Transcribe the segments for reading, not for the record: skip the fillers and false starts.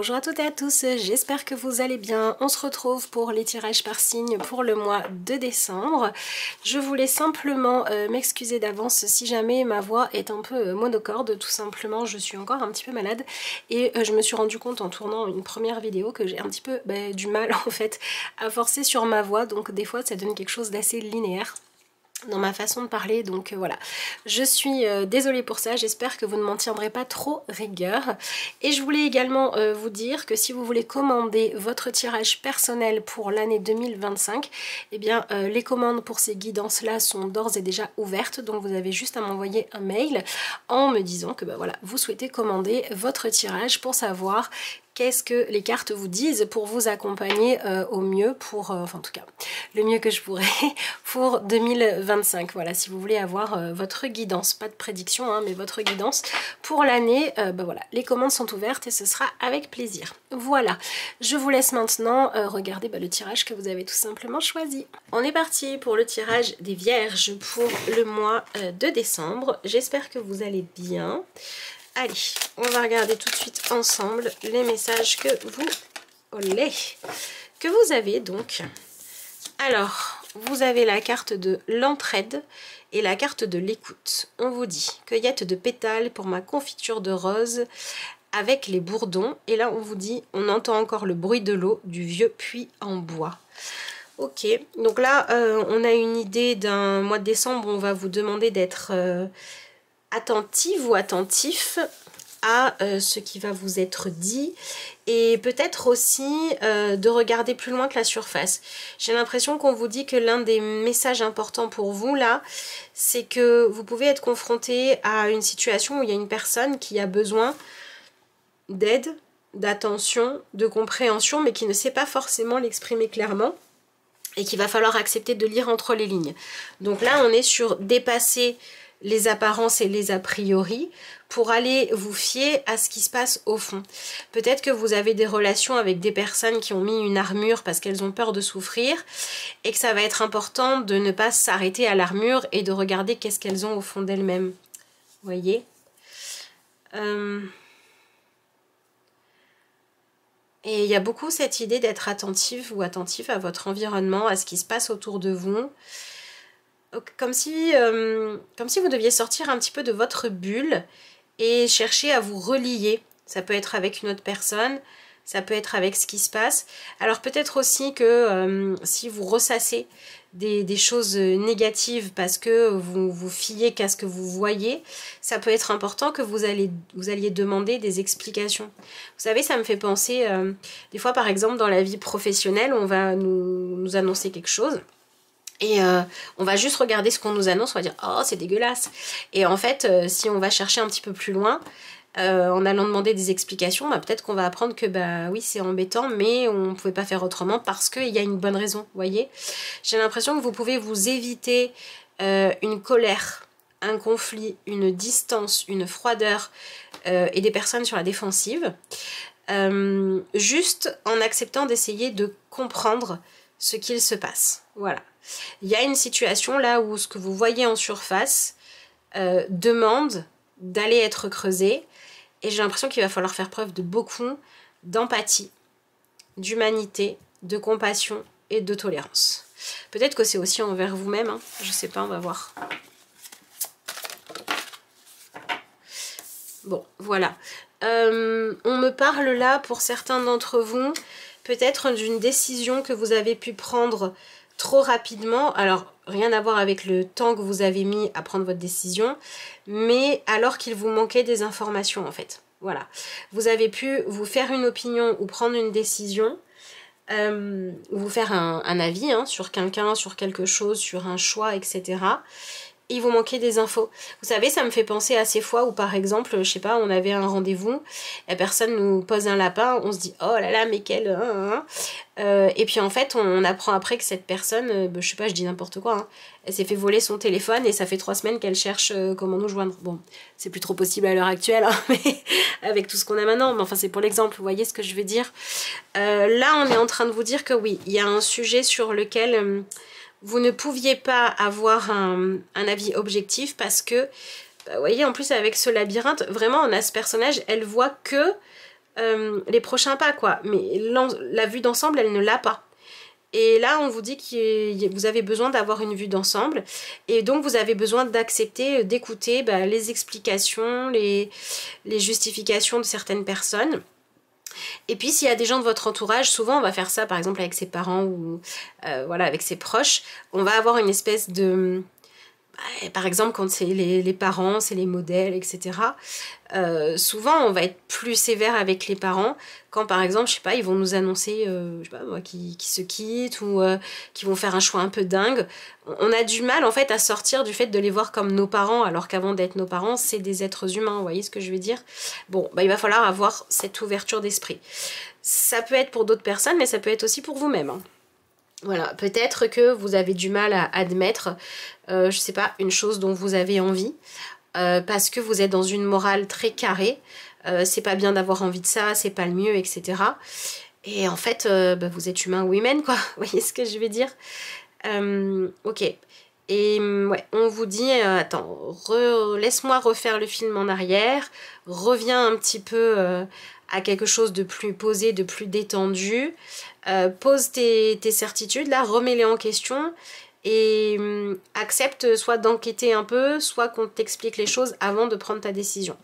Bonjour à toutes et à tous, j'espère que vous allez bien. On se retrouve pour les tirages par signe pour le mois de décembre. Je voulais simplement m'excuser d'avance si jamais ma voix est un peu monocorde. Tout simplement, je suis encore un petit peu malade et je me suis rendu compte en tournant une première vidéo que j'ai un petit peu du mal en fait à forcer sur ma voix. Donc des fois ça donne quelque chose d'assez linéaire dans ma façon de parler, donc voilà, je suis désolée pour ça, j'espère que vous ne m'en tiendrez pas trop rigueur. Et je voulais également vous dire que si vous voulez commander votre tirage personnel pour l'année 2025, eh bien les commandes pour ces guidances là sont d'ores et déjà ouvertes, donc vous avez juste à m'envoyer un mail en me disant que voilà, vous souhaitez commander votre tirage pour savoir qu'est-ce que les cartes vous disent pour vous accompagner au mieux pour, enfin en tout cas, le mieux que je pourrais pour 2025. Voilà, si vous voulez avoir votre guidance, pas de prédiction, hein, mais votre guidance pour l'année, voilà, les commandes sont ouvertes et ce sera avec plaisir. Voilà, je vous laisse maintenant regarder le tirage que vous avez tout simplement choisi. On est parti pour le tirage des Vierges pour le mois de décembre. J'espère que vous allez bien. Allez, on va regarder tout de suite ensemble les messages que vous avez donc. Alors, vous avez la carte de l'entraide et la carte de l'écoute. On vous dit cueillette de pétales pour ma confiture de rose avec les bourdons. Et là, on vous dit on entend encore le bruit de l'eau du vieux puits en bois. Ok, donc là, on a une idée d'un mois de décembre où on va vous demander d'être attentive ou attentif à ce qui va vous être dit et peut-être aussi de regarder plus loin que la surface. J'ai l'impression qu'on vous dit que l'un des messages importants pour vous là, c'est que vous pouvez être confronté à une situation où il y a une personne qui a besoin d'aide, d'attention, de compréhension, mais qui ne sait pas forcément l'exprimer clairement et qu'il va falloir accepter de lire entre les lignes. Donc là, on est sur dépasser les apparences et les a priori pour aller vous fier à ce qui se passe au fond. Peut-être que vous avez des relations avec des personnes qui ont mis une armure parce qu'elles ont peur de souffrir et que ça va être important de ne pas s'arrêter à l'armure et de regarder qu'est-ce qu'elles ont au fond d'elles-mêmes. Vous voyez Et il y a beaucoup cette idée d'être attentive ou attentif à votre environnement, à ce qui se passe autour de vous. Comme si vous deviez sortir un petit peu de votre bulle et chercher à vous relier. Ça peut être avec une autre personne, ça peut être avec ce qui se passe. Alors peut-être aussi que si vous ressassez des choses négatives parce que vous vous fiez qu'à ce que vous voyez, ça peut être important que vous alliez demander des explications. Vous savez, ça me fait penser, des fois par exemple dans la vie professionnelle, on va nous annoncer quelque chose. Et on va juste regarder ce qu'on nous annonce, on va dire « Oh, c'est dégueulasse !» Et en fait, si on va chercher un petit peu plus loin, en allant demander des explications, peut-être qu'on va apprendre que oui, c'est embêtant, mais on ne pouvait pas faire autrement parce qu'il y a une bonne raison, vous voyez. J'ai l'impression que vous pouvez vous éviter une colère, un conflit, une distance, une froideur et des personnes sur la défensive, juste en acceptant d'essayer de comprendre ce qu'il se passe. Voilà. Il y a une situation là où ce que vous voyez en surface demande d'aller être creusé et j'ai l'impression qu'il va falloir faire preuve de beaucoup d'empathie, d'humanité, de compassion et de tolérance. Peut-être que c'est aussi envers vous-même, hein. Je sais pas, on va voir. Bon, voilà. On me parle là, pour certains d'entre vous, peut-être d'une décision que vous avez pu prendre trop rapidement. Alors, rien à voir avec le temps que vous avez mis à prendre votre décision, mais alors qu'il vous manquait des informations en fait. Voilà. Vous avez pu vous faire une opinion ou prendre une décision, vous faire un avis sur quelqu'un, sur quelque chose, sur un choix, etc. Il vous manquait des infos. Vous savez, ça me fait penser à ces fois où par exemple, je sais pas, on avait un rendez-vous, la personne nous pose un lapin, on se dit oh là là mais quel et puis en fait on apprend après que cette personne, je sais pas, je dis n'importe quoi, elle s'est fait voler son téléphone et ça fait 3 semaines qu'elle cherche comment nous joindre. Bon, c'est plus trop possible à l'heure actuelle, mais avec tout ce qu'on a maintenant, mais enfin c'est pour l'exemple, vous voyez ce que je veux dire. Là on est en train de vous dire que oui, il y a un sujet sur lequel vous ne pouviez pas avoir un avis objectif parce que, vous voyez, en plus avec ce labyrinthe, vraiment on a ce personnage, elle voit que les prochains pas, quoi. Mais la vue d'ensemble, elle ne l'a pas. Et là, on vous dit que vous avez besoin d'avoir une vue d'ensemble. Et donc, vous avez besoin d'accepter, d'écouter les explications, les justifications de certaines personnes. Et puis, s'il y a des gens de votre entourage, souvent, on va faire ça, par exemple, avec ses parents ou voilà, avec ses proches. On va avoir une espèce de... Par exemple, quand c'est les parents, c'est les modèles, etc. Souvent, on va être plus sévère avec les parents quand, par exemple, je sais pas, ils vont nous annoncer, je sais pas moi, qui se quittent ou qui vont faire un choix un peu dingue. On a du mal, en fait, à sortir du fait de les voir comme nos parents, alors qu'avant d'être nos parents, c'est des êtres humains, vous voyez ce que je veux dire? Bon, il va falloir avoir cette ouverture d'esprit. Ça peut être pour d'autres personnes, mais ça peut être aussi pour vous-même, hein. Voilà, peut-être que vous avez du mal à admettre, je sais pas, une chose dont vous avez envie, parce que vous êtes dans une morale très carrée, c'est pas bien d'avoir envie de ça, c'est pas le mieux, etc. Et en fait, vous êtes humain ou humaine, quoi, vous voyez ce que je veux dire? Ok, et ouais, on vous dit, attends, laisse-moi refaire le film en arrière, reviens un petit peu à quelque chose de plus posé, de plus détendu, pose tes certitudes, là, remets-les en question et accepte soit d'enquêter un peu, soit qu'on t'explique les choses avant de prendre ta décision.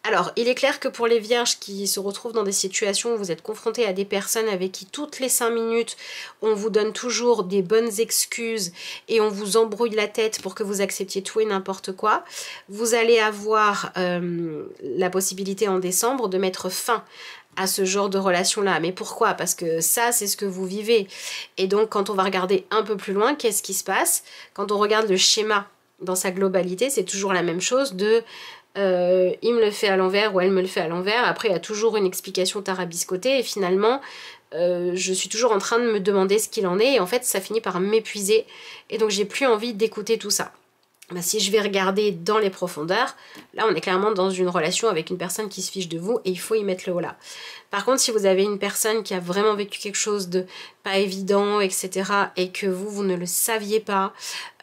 Alors, il est clair que pour les vierges qui se retrouvent dans des situations où vous êtes confrontés à des personnes avec qui toutes les 5 minutes, on vous donne toujours des bonnes excuses et on vous embrouille la tête pour que vous acceptiez tout et n'importe quoi, vous allez avoir la possibilité en décembre de mettre fin à ce genre de relation-là. Mais pourquoi? Parce que ça, c'est ce que vous vivez. Et donc, quand on va regarder un peu plus loin, qu'est-ce qui se passe? Quand on regarde le schéma dans sa globalité, c'est toujours la même chose de... il me le fait à l'envers ou elle me le fait à l'envers. Après, il y a toujours une explication tarabiscotée et finalement, je suis toujours en train de me demander ce qu'il en est et en fait, ça finit par m'épuiser et donc j'ai plus envie d'écouter tout ça. Si je vais regarder dans les profondeurs, là on est clairement dans une relation avec une personne qui se fiche de vous et il faut y mettre le haut là. Par contre, si vous avez une personne qui a vraiment vécu quelque chose de pas évident, etc. et que vous ne le saviez pas,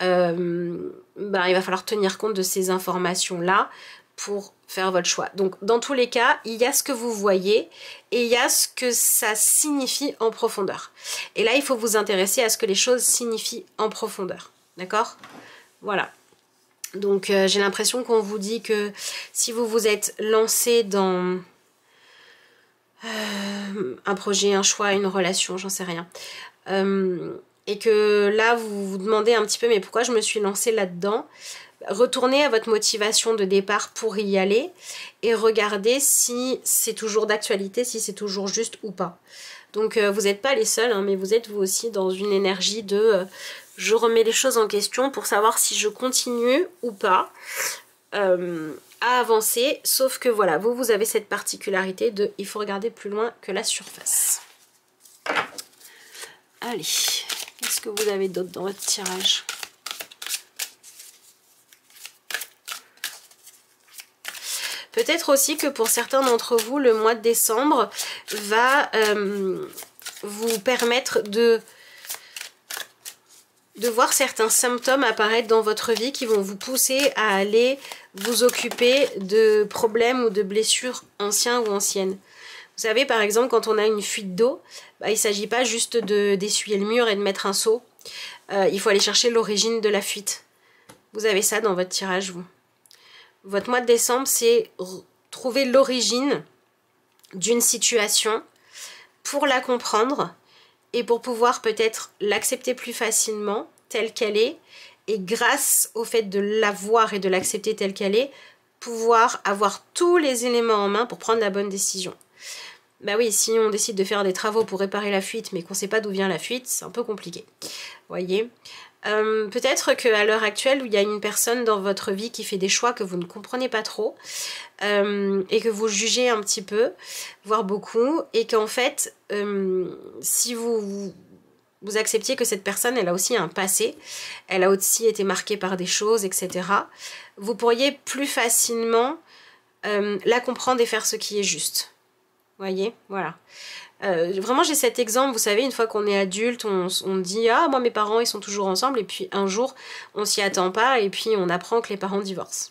il va falloir tenir compte de ces informations-là pour faire votre choix. Donc dans tous les cas, il y a ce que vous voyez et il y a ce que ça signifie en profondeur. Et là, il faut vous intéresser à ce que les choses signifient en profondeur. D'accord? Voilà. Donc j'ai l'impression qu'on vous dit que si vous vous êtes lancé dans un projet, un choix, une relation, j'en sais rien, et que là vous vous demandez un petit peu mais pourquoi je me suis lancée là-dedans, retournez à votre motivation de départ pour y aller et regardez si c'est toujours d'actualité, si c'est toujours juste ou pas. Donc vous n'êtes pas les seuls, hein, mais vous êtes vous aussi dans une énergie de je remets les choses en question pour savoir si je continue ou pas à avancer. Sauf que voilà, vous avez cette particularité de il faut regarder plus loin que la surface. Allez, qu'est-ce que vous avez d'autre dans votre tirage ? Peut-être aussi que pour certains d'entre vous, le mois de décembre va vous permettre de voir certains symptômes apparaître dans votre vie qui vont vous pousser à aller vous occuper de problèmes ou de blessures anciens ou anciennes. Vous savez, par exemple, quand on a une fuite d'eau, il ne s'agit pas juste d'essuyer le mur et de mettre un seau. Il faut aller chercher l'origine de la fuite. Vous avez ça dans votre tirage, vous. Votre mois de décembre, c'est trouver l'origine d'une situation pour la comprendre et pour pouvoir peut-être l'accepter plus facilement telle qu'elle est et grâce au fait de la voir et de l'accepter telle qu'elle est, pouvoir avoir tous les éléments en main pour prendre la bonne décision. Bah oui, si on décide de faire des travaux pour réparer la fuite mais qu'on ne sait pas d'où vient la fuite, c'est un peu compliqué. Voyez. Peut-être qu'à l'heure actuelle où il y a une personne dans votre vie qui fait des choix que vous ne comprenez pas trop et que vous jugez un petit peu, voire beaucoup, et qu'en fait si vous acceptiez que cette personne elle a aussi un passé, elle a aussi été marquée par des choses, etc., vous pourriez plus facilement la comprendre et faire ce qui est juste. Voyez, voilà. Vraiment j'ai cet exemple, vous savez, une fois qu'on est adulte, on dit ah moi mes parents ils sont toujours ensemble et puis un jour on s'y attend pas et puis on apprend que les parents divorcent.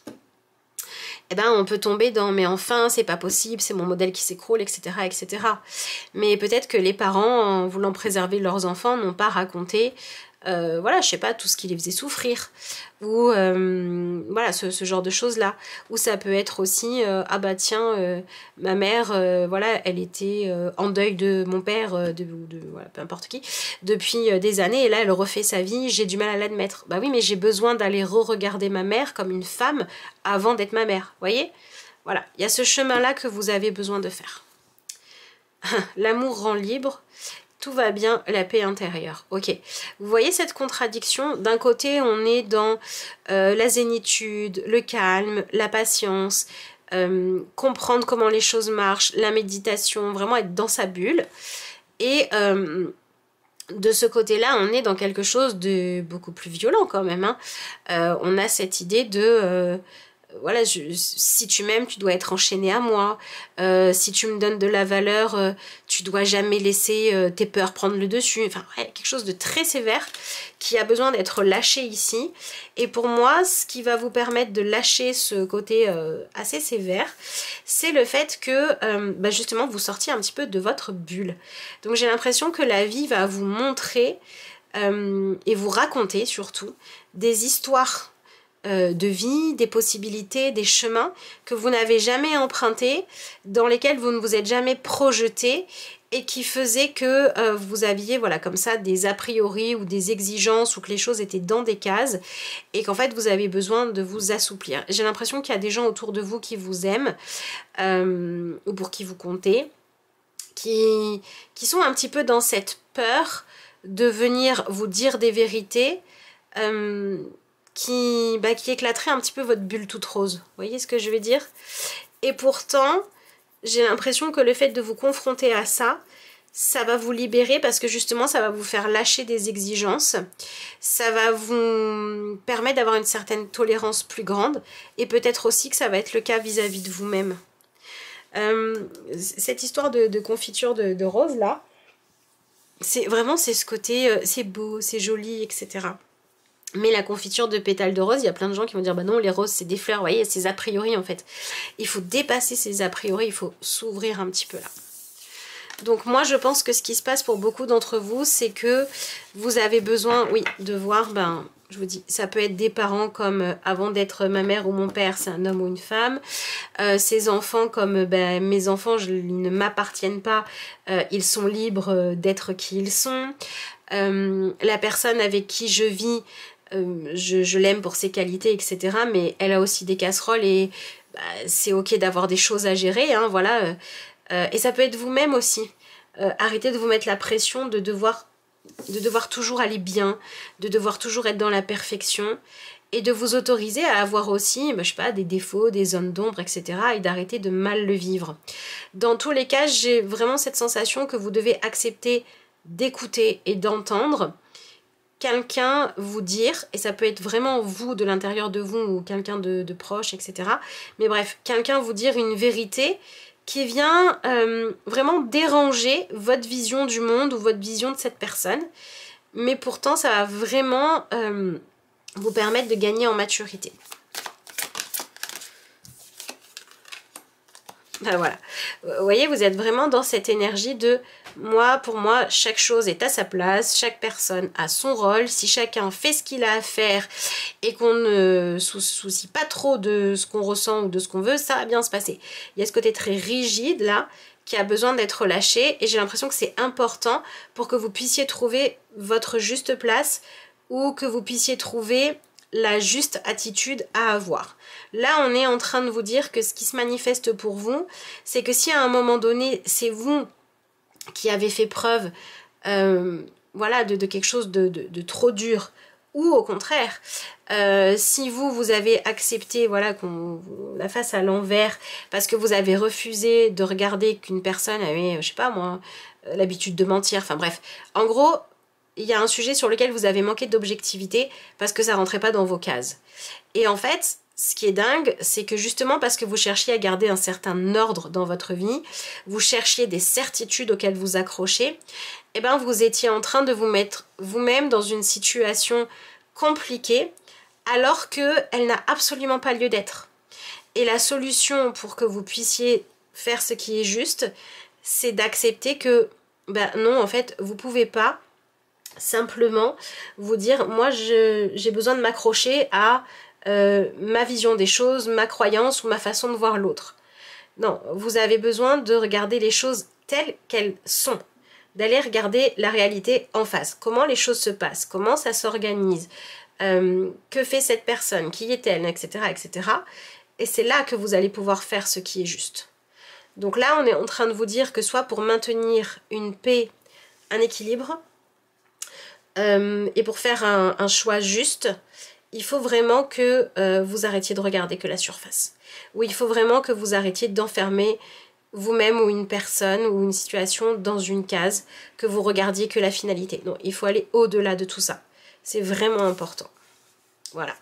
eh ben on peut tomber dans mais enfin c'est pas possible, c'est mon modèle qui s'écroule, etc., etc. Mais peut-être que les parents, en voulant préserver leurs enfants, n'ont pas raconté voilà, je sais pas, tout ce qui les faisait souffrir, ou voilà, ce genre de choses-là, ou ça peut être aussi, ah bah tiens, ma mère, voilà, elle était en deuil de mon père, voilà, peu importe qui, depuis des années, et là, elle refait sa vie, j'ai du mal à l'admettre. Bah oui, mais j'ai besoin d'aller re-regarder ma mère comme une femme avant d'être ma mère, voyez? Voilà, il y a ce chemin-là que vous avez besoin de faire. L'amour rend libre. Tout va bien, la paix intérieure. Ok. Vous voyez cette contradiction? D'un côté, on est dans la zénitude, le calme, la patience, comprendre comment les choses marchent, la méditation, vraiment être dans sa bulle. Et de ce côté-là, on est dans quelque chose de beaucoup plus violent quand même. Hein. On a cette idée de... voilà, si tu m'aimes, tu dois être enchaîné à moi. Si tu me donnes de la valeur, tu dois jamais laisser tes peurs prendre le dessus. Enfin, ouais, quelque chose de très sévère qui a besoin d'être lâché ici. Et pour moi, ce qui va vous permettre de lâcher ce côté assez sévère, c'est le fait que, bah justement, vous sortiez un petit peu de votre bulle. Donc j'ai l'impression que la vie va vous montrer et vous raconter surtout des histoires de vie, des possibilités, des chemins que vous n'avez jamais empruntés, dans lesquels vous ne vous êtes jamais projeté et qui faisaient que vous aviez voilà comme ça des a priori ou des exigences ou que les choses étaient dans des cases et qu'en fait vous avez besoin de vous assouplir. J'ai l'impression qu'il y a des gens autour de vous qui vous aiment ou pour qui vous comptez, qui sont un petit peu dans cette peur de venir vous dire des vérités qui éclaterait un petit peu votre bulle toute rose. Vous voyez ce que je veux dire? Et pourtant, j'ai l'impression que le fait de vous confronter à ça, ça va vous libérer parce que justement, ça va vous faire lâcher des exigences. Ça va vous permettre d'avoir une certaine tolérance plus grande. Et peut-être aussi que ça va être le cas vis-à-vis de vous-même. Cette histoire de confiture de rose, là, c'est ce côté, c'est beau, c'est joli, etc. Mais la confiture de pétales de rose, il y a plein de gens qui vont dire bah non, les roses c'est des fleurs, vous voyez, c'est a priori en fait. Il faut dépasser ces a priori, il faut s'ouvrir un petit peu là. Donc moi je pense que ce qui se passe pour beaucoup d'entre vous, c'est que vous avez besoin, oui, de voir, ben je vous dis, ça peut être des parents comme avant d'être ma mère ou mon père, c'est un homme ou une femme. Ces enfants comme ben, mes enfants, ils ne m'appartiennent pas, ils sont libres d'être qui ils sont. La personne avec qui je vis, je l'aime pour ses qualités, etc. Mais elle a aussi des casseroles et bah, c'est ok d'avoir des choses à gérer, hein, voilà. Et ça peut être vous-même aussi. Arrêtez de vous mettre la pression de devoir toujours aller bien, de devoir toujours être dans la perfection et de vous autoriser à avoir aussi, bah, je sais pas, des défauts, des zones d'ombre, etc. et d'arrêter de mal le vivre. Dans tous les cas, j'ai vraiment cette sensation que vous devez accepter d'écouter et d'entendre quelqu'un vous dire, et ça peut être vraiment vous de l'intérieur de vous ou quelqu'un de proche, etc. Mais bref, quelqu'un vous dire une vérité qui vient vraiment déranger votre vision du monde ou votre vision de cette personne. Mais pourtant, ça va vraiment vous permettre de gagner en maturité. Ben voilà, vous voyez, vous êtes vraiment dans cette énergie de moi, pour moi, chaque chose est à sa place, chaque personne a son rôle, si chacun fait ce qu'il a à faire et qu'on ne soucie pas trop de ce qu'on ressent ou de ce qu'on veut, ça va bien se passer. Il y a ce côté très rigide là qui a besoin d'être lâché et j'ai l'impression que c'est important pour que vous puissiez trouver votre juste place ou que vous puissiez trouver la juste attitude à avoir. Là, on est en train de vous dire que ce qui se manifeste pour vous, c'est que si à un moment donné, c'est vous qui avez fait preuve voilà, de quelque chose de trop dur, ou au contraire, si vous avez accepté voilà, qu'on la fasse à l'envers, parce que vous avez refusé de regarder qu'une personne avait, je sais pas moi, l'habitude de mentir, enfin bref, en gros, il y a un sujet sur lequel vous avez manqué d'objectivité parce que ça rentrait pas dans vos cases. Et en fait, ce qui est dingue, c'est que justement parce que vous cherchiez à garder un certain ordre dans votre vie, vous cherchiez des certitudes auxquelles vous accrochez, et ben vous étiez en train de vous mettre vous-même dans une situation compliquée alors qu'elle n'a absolument pas lieu d'être. Et la solution pour que vous puissiez faire ce qui est juste, c'est d'accepter que, ben non, en fait, vous pouvez pas simplement vous dire, moi j'ai besoin de m'accrocher à ma vision des choses, ma croyance ou ma façon de voir l'autre. Non, vous avez besoin de regarder les choses telles qu'elles sont, d'aller regarder la réalité en face, comment les choses se passent, comment ça s'organise, que fait cette personne, qui est-elle, etc., etc. Et c'est là que vous allez pouvoir faire ce qui est juste. Donc là, on est en train de vous dire que soit pour maintenir une paix, un équilibre, et pour faire un choix juste, il faut vraiment que vous arrêtiez de regarder que la surface. Ou il faut vraiment que vous arrêtiez d'enfermer vous-même ou une personne ou une situation dans une case, que vous regardiez que la finalité. Non, il faut aller au-delà de tout ça. C'est vraiment important. Voilà.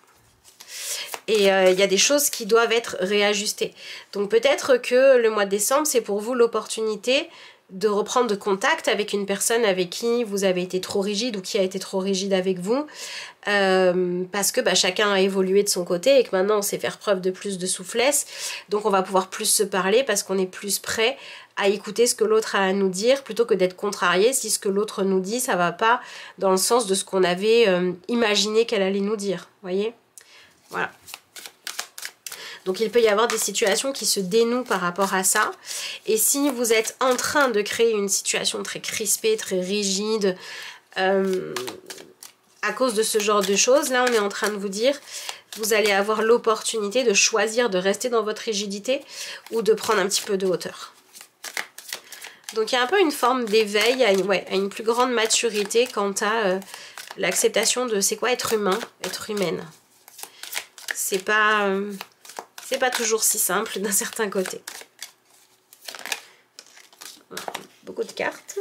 Et il y a des choses qui doivent être réajustées. Donc peut-être que le mois de décembre, c'est pour vous l'opportunité de reprendre contact avec une personne avec qui vous avez été trop rigide ou qui a été trop rigide avec vous, parce que bah, chacun a évolué de son côté et que maintenant on sait faire preuve de plus de souplesse, donc on va pouvoir plus se parler parce qu'on est plus prêt à écouter ce que l'autre a à nous dire plutôt que d'être contrarié si ce que l'autre nous dit ça va pas dans le sens de ce qu'on avait imaginé qu'elle allait nous dire, voyez, voilà. Donc il peut y avoir des situations qui se dénouent par rapport à ça. Et si vous êtes en train de créer une situation très crispée, très rigide, à cause de ce genre de choses, là on est en train de vous dire, vous allez avoir l'opportunité de choisir de rester dans votre rigidité ou de prendre un petit peu de hauteur. Donc il y a un peu une forme d'éveil à une plus grande maturité quant à l'acceptation de c'est quoi être humain, être humaine. C'est pas toujours si simple d'un certain côté. Beaucoup de cartes.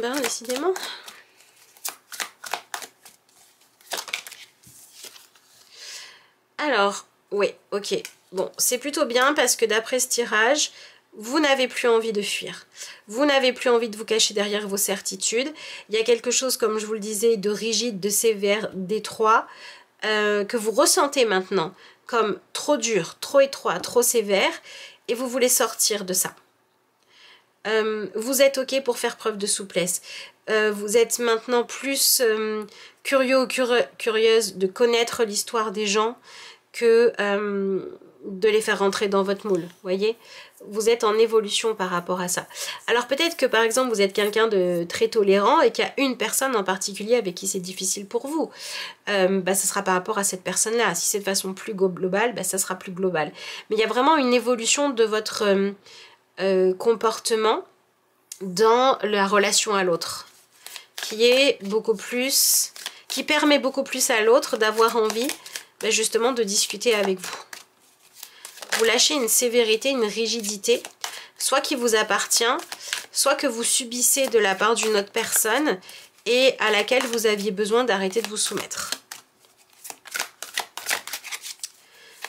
Ben, décidément. Alors, oui, ok. Bon, c'est plutôt bien parce que d'après ce tirage, vous n'avez plus envie de fuir. Vous n'avez plus envie de vous cacher derrière vos certitudes. Il y a quelque chose, comme je vous le disais, de rigide, de sévère, d'étroit, que vous ressentez maintenant comme trop dur, trop étroit, trop sévère, et vous voulez sortir de ça. Vous êtes ok pour faire preuve de souplesse. Vous êtes maintenant plus curieux ou curieuse de connaître l'histoire des gens que de les faire rentrer dans votre moule, voyez. Vous êtes en évolution par rapport à ça. Alors peut-être que par exemple vous êtes quelqu'un de très tolérant et qu'il y a une personne en particulier avec qui c'est difficile pour vous. Bah, ça sera par rapport à cette personne-là. Si c'est de façon plus globale, bah, ça sera plus global. Mais il y a vraiment une évolution de votre comportement dans la relation à l'autre qui est beaucoup plus, qui permet beaucoup plus à l'autre d'avoir envie bah, justement de discuter avec vous. Vous lâchez une sévérité, une rigidité, soit qui vous appartient, soit que vous subissez de la part d'une autre personne et à laquelle vous aviez besoin d'arrêter de vous soumettre.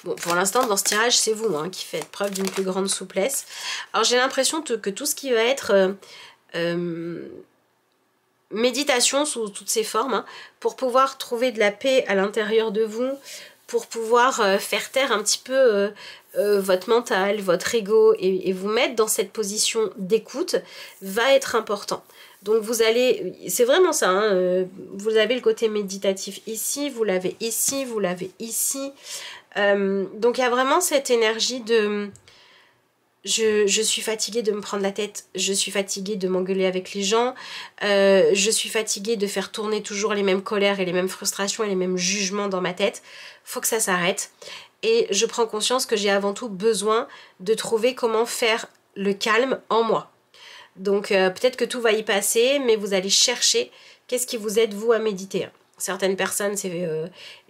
Bon, pour l'instant, dans ce tirage, c'est vous hein, qui faites preuve d'une plus grande souplesse. Alors, j'ai l'impression que tout ce qui va être méditation sous toutes ses formes, hein, pour pouvoir trouver de la paix à l'intérieur de vous, pour pouvoir faire taire un petit peu votre mental, votre ego et vous mettre dans cette position d'écoute va être important. Donc vous allez, c'est vraiment ça, hein, vous avez le côté méditatif ici, vous l'avez ici, vous l'avez ici. Donc il y a vraiment cette énergie de je suis fatiguée de me prendre la tête, je suis fatiguée de m'engueuler avec les gens, je suis fatiguée de faire tourner toujours les mêmes colères et les mêmes frustrations et les mêmes jugements dans ma tête. Faut que ça s'arrête. Et je prends conscience que j'ai avant tout besoin de trouver comment faire le calme en moi. Donc peut-être que tout va y passer, mais vous allez chercher qu'est-ce qui vous aide vous à méditer. Certaines personnes, c'est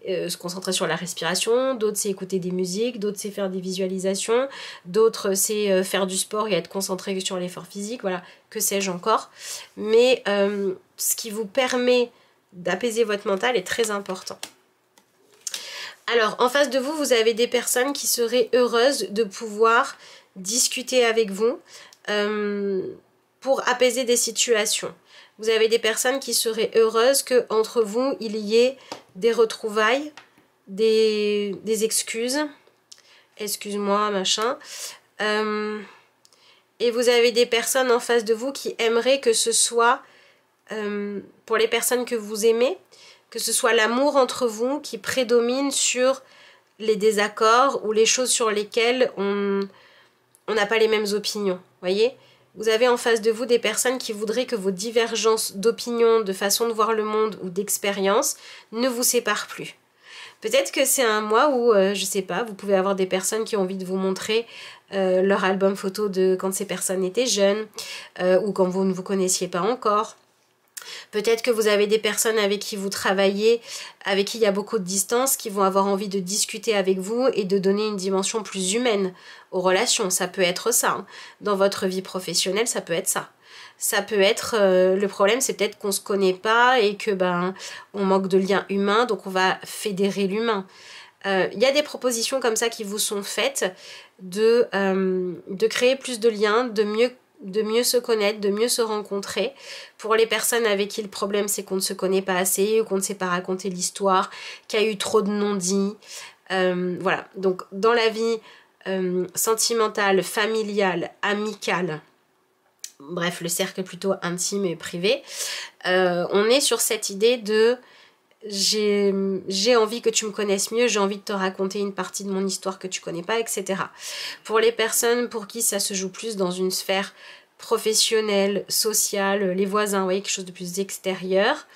se concentrer sur la respiration, d'autres c'est écouter des musiques, d'autres c'est faire des visualisations, d'autres c'est faire du sport et être concentré sur l'effort physique, voilà, que sais-je encore. Mais ce qui vous permet d'apaiser votre mental est très important. Alors, en face de vous, vous avez des personnes qui seraient heureuses de pouvoir discuter avec vous pour apaiser des situations. Vous avez des personnes qui seraient heureuses que entre vous, il y ait des retrouvailles, des excuses. Excuse-moi, machin. Et vous avez des personnes en face de vous qui aimeraient que ce soit, pour les personnes que vous aimez, que ce soit l'amour entre vous qui prédomine sur les désaccords ou les choses sur lesquelles on n'a pas les mêmes opinions. Voyez ? Vous avez en face de vous des personnes qui voudraient que vos divergences d'opinion, de façon de voir le monde ou d'expérience ne vous séparent plus. Peut-être que c'est un mois où, je sais pas, vous pouvez avoir des personnes qui ont envie de vous montrer leur album photo de quand ces personnes étaient jeunes ou quand vous ne vous connaissiez pas encore. Peut-être que vous avez des personnes avec qui vous travaillez, avec qui il y a beaucoup de distance, qui vont avoir envie de discuter avec vous et de donner une dimension plus humaine aux relations. Ça peut être ça. Hein. Dans votre vie professionnelle, ça peut être ça. Ça peut être, le problème c'est peut-être qu'on ne se connaît pas et que on manque de liens humains, donc on va fédérer l'humain. Il y a des propositions comme ça qui vous sont faites de créer plus de liens, de mieux se connaître, de mieux se rencontrer. Pour les personnes avec qui le problème c'est qu'on ne se connaît pas assez ou qu'on ne sait pas raconter l'histoire, qu'il y a eu trop de non-dits. Voilà, donc dans la vie sentimentale, familiale, amicale, bref, le cercle plutôt intime et privé, on est sur cette idée de j'ai envie que tu me connaisses mieux, j'ai envie de te raconter une partie de mon histoire que tu connais pas, etc. Pour les personnes pour qui ça se joue plus dans une sphère professionnelle, sociale, les voisins, vous voyez, quelque chose de plus extérieur,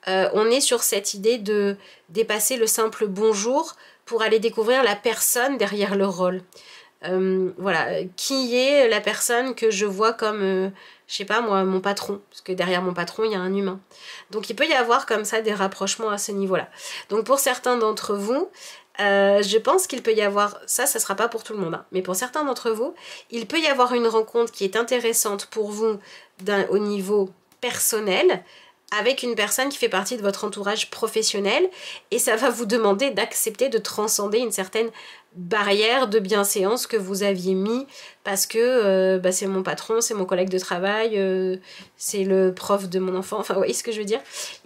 on est sur cette idée de dépasser le simple bonjour pour aller découvrir la personne derrière le rôle. Voilà, qui est la personne que je vois comme, je sais pas moi, mon patron, parce que derrière mon patron, il y a un humain. Donc il peut y avoir comme ça des rapprochements à ce niveau-là. Donc pour certains d'entre vous, je pense qu'il peut y avoir, ça sera pas pour tout le monde, hein, mais pour certains d'entre vous, il peut y avoir une rencontre qui est intéressante pour vous au niveau personnel, avec une personne qui fait partie de votre entourage professionnel, et ça va vous demander d'accepter de transcender une certaine barrière de bienséance que vous aviez mis parce que c'est mon patron, c'est mon collègue de travail, c'est le prof de mon enfant, enfin vous voyez ce que je veux dire.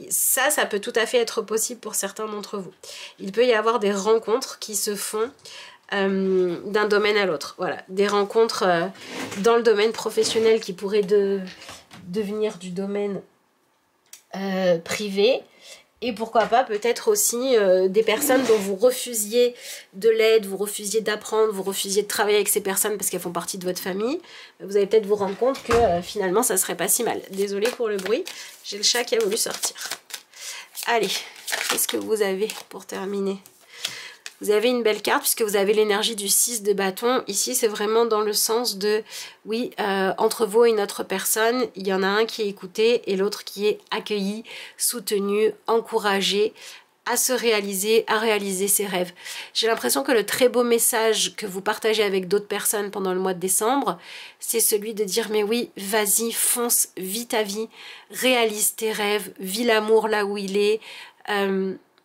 Ça peut tout à fait être possible pour certains d'entre vous. Il peut y avoir des rencontres qui se font d'un domaine à l'autre, voilà, des rencontres dans le domaine professionnel qui pourraient devenir du domaine privé, et pourquoi pas peut-être aussi des personnes dont vous refusiez de l'aide, vous refusiez d'apprendre, vous refusiez de travailler avec ces personnes parce qu'elles font partie de votre famille. Vous allez peut-être vous rendre compte que finalement ça serait pas si mal. Désolée pour le bruit, j'ai le chat qui a voulu sortir. Allez, qu'est-ce que vous avez pour terminer? Vous avez une belle carte puisque vous avez l'énergie du 6 de bâton. Ici, c'est vraiment dans le sens de, oui, entre vous et une autre personne, il y en a un qui est écouté et l'autre qui est accueilli, soutenu, encouragé à se réaliser, à réaliser ses rêves. J'ai l'impression que le très beau message que vous partagez avec d'autres personnes pendant le mois de décembre, c'est celui de dire, mais oui, vas-y, fonce, vis ta vie, réalise tes rêves, vis l'amour là où il est,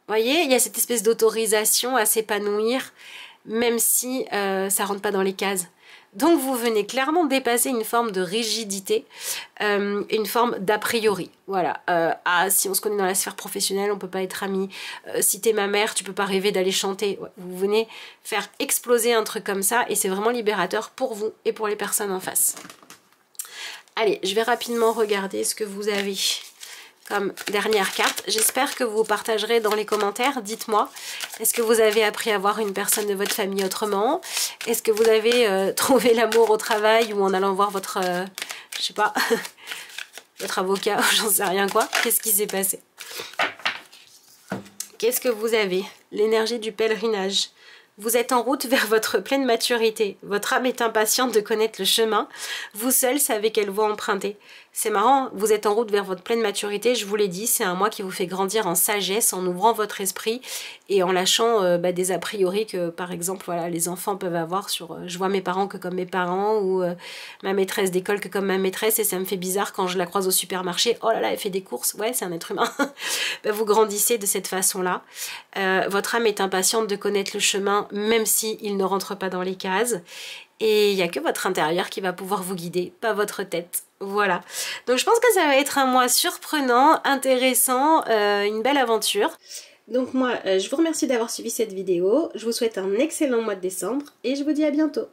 vous voyez, il y a cette espèce d'autorisation à s'épanouir, même si ça rentre pas dans les cases. Donc vous venez clairement dépasser une forme de rigidité, une forme d'a priori. Voilà, si on se connaît dans la sphère professionnelle, on peut pas être amis. Si t'es ma mère, tu peux pas rêver d'aller chanter. Ouais, vous venez faire exploser un truc comme ça et c'est vraiment libérateur pour vous et pour les personnes en face. Allez, je vais rapidement regarder ce que vous avez comme dernière carte. J'espère que vous partagerez dans les commentaires. Dites-moi, est-ce que vous avez appris à voir une personne de votre famille autrement? Est-ce que vous avez trouvé l'amour au travail ou en allant voir votre, je sais pas, votre avocat ou j'en sais rien quoi? Qu'est-ce qui s'est passé? Qu'est-ce que vous avez? L'énergie du pèlerinage. Vous êtes en route vers votre pleine maturité. Votre âme est impatiente de connaître le chemin. Vous seul savez quelle voie emprunter. C'est marrant, vous êtes en route vers votre pleine maturité, je vous l'ai dit, c'est un mois qui vous fait grandir en sagesse, en ouvrant votre esprit et en lâchant des a priori que, par exemple, voilà, les enfants peuvent avoir sur je vois mes parents que comme mes parents ou ma maîtresse d'école que comme ma maîtresse et ça me fait bizarre quand je la croise au supermarché, oh là là, elle fait des courses, ouais, c'est un être humain. Vous grandissez de cette façon-là. Votre âme est impatiente de connaître le chemin, même s'il ne rentre pas dans les cases. Et il n'y a que votre intérieur qui va pouvoir vous guider, pas votre tête. Voilà, donc je pense que ça va être un mois surprenant, intéressant, une belle aventure. Donc moi, je vous remercie d'avoir suivi cette vidéo, je vous souhaite un excellent mois de décembre et je vous dis à bientôt.